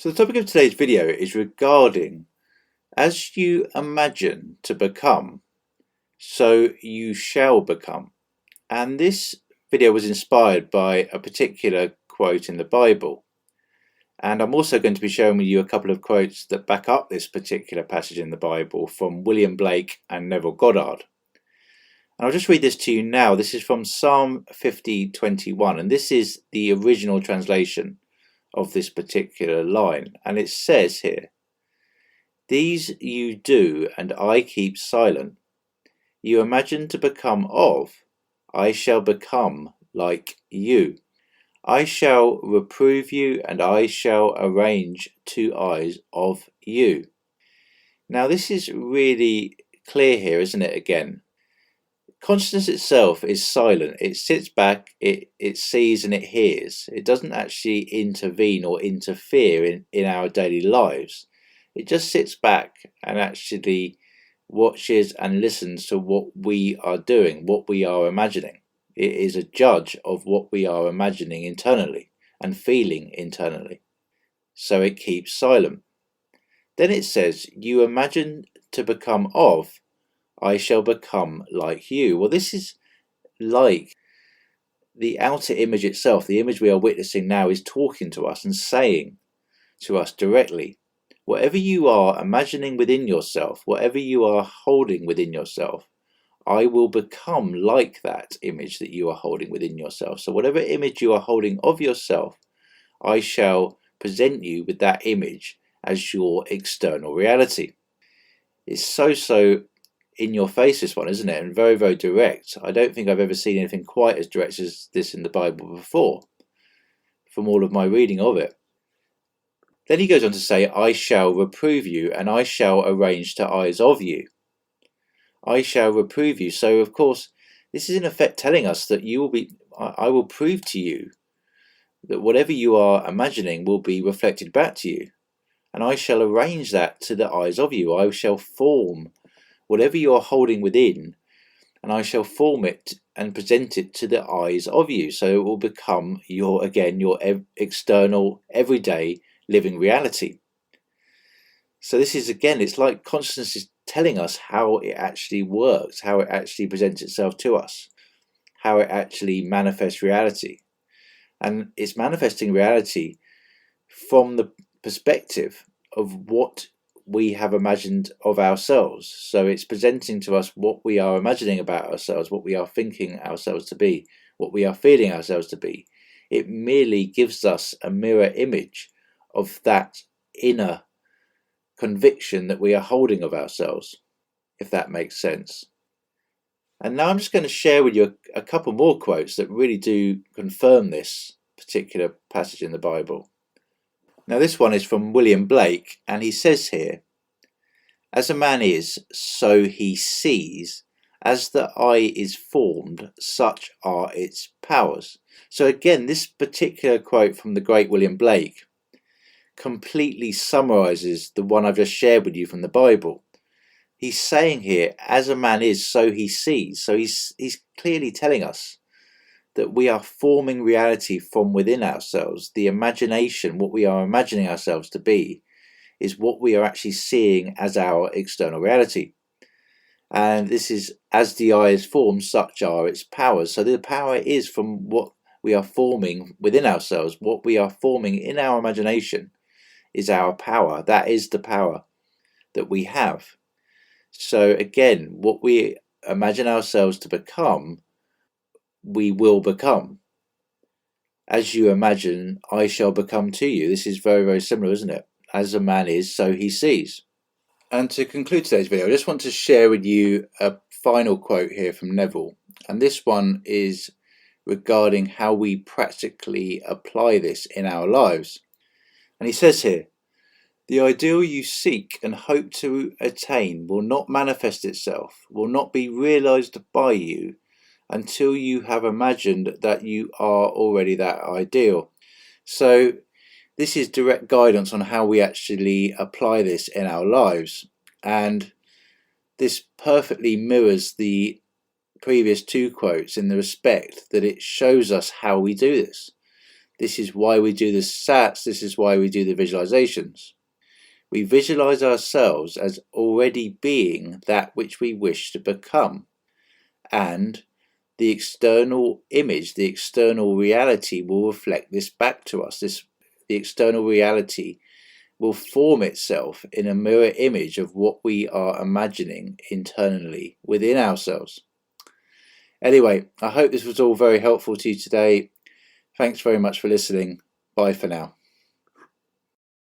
So the topic of today's video is regarding as you imagine to become, so you shall become. And this video was inspired by a particular quote in the Bible. And I'm also going to be sharing with you a couple of quotes that back up this particular passage in the Bible from William Blake and Neville Goddard. And I'll just read this to you now. This is from Psalm 50:21, and this is the original translation of this particular line. And it says here, "These you do, and I keep silent. You imagine to become of, I shall become like you. I shall reprove you, and I shall arrange two eyes of you." Now this is really clear here, isn't it, again? Consciousness itself is silent. It sits back, it sees and it hears. It doesn't actually intervene or interfere in our daily lives. It just sits back and actually watches and listens to what we are doing, what we are imagining. It is a judge of what we are imagining internally and feeling internally. So it keeps silent. Then it says, "You imagine to become of, I shall become like you." Well, this is like the outer image itself. The image we are witnessing now is talking to us and saying to us directly, whatever you are imagining within yourself, whatever you are holding within yourself, I will become like that image that you are holding within yourself. So whatever image you are holding of yourself, I shall present you with that image as your external reality. It's so in your face, this one, isn't it? And very direct. I don't think I've ever seen anything quite as direct as this in the Bible before, from all of my reading of it. Then he goes on to say, "I shall reprove you, and I shall arrange two eyes of you." I shall reprove you. So of course, this is in effect telling us that I will prove to you that whatever you are imagining will be reflected back to you. And I shall arrange that to the eyes of you. I shall form whatever you are holding within, and I shall form it and present it to the eyes of you. So it will become your external, everyday living reality. So this is, again, it's like consciousness is telling us how it actually works, how it actually presents itself to us, how it actually manifests reality. And it's manifesting reality from the perspective of what we have imagined of ourselves. So it's presenting to us what we are imagining about ourselves, what we are thinking ourselves to be, what we are feeling ourselves to be. It merely gives us a mirror image of that inner conviction that we are holding of ourselves, if that makes sense. And now I'm just going to share with you a couple more quotes that really do confirm this particular passage in the Bible. Now this one is from William Blake, and he says here, "As a man is, so he sees. As the eye is formed, such are its powers." So again, this particular quote from the great William Blake completely summarizes the one I've just shared with you from the Bible. He's saying here, as a man is, so he sees. So he's clearly telling us that we are forming reality from within ourselves. The imagination, what we are imagining ourselves to be, is what we are actually seeing as our external reality. And this is, as the eye is formed, such are its powers. So the power is from what we are forming within ourselves. What we are forming in our imagination is our power. That is the power that we have. So again, what we imagine ourselves to become, we will become. As you imagine, I shall become to you. This is very similar, isn't it? As a man is, so he sees. And to conclude today's video, I just want to share with you a final quote here from Neville. And this one is regarding how we practically apply this in our lives. And he says here, "The ideal you seek and hope to attain will not manifest itself, will not be realized by you until you have imagined that you are already that ideal." So this is direct guidance on how we actually apply this in our lives. And this perfectly mirrors the previous two quotes in the respect that it shows us how we do this. This is why we do the SATs. This is why we do the visualizations. We visualize ourselves as already being that which we wish to become. And the external image, the external reality will reflect this back to us. The external reality will form itself in a mirror image of what we are imagining internally within ourselves. Anyway, I hope this was all very helpful to you today. Thanks very much for listening. Bye for now.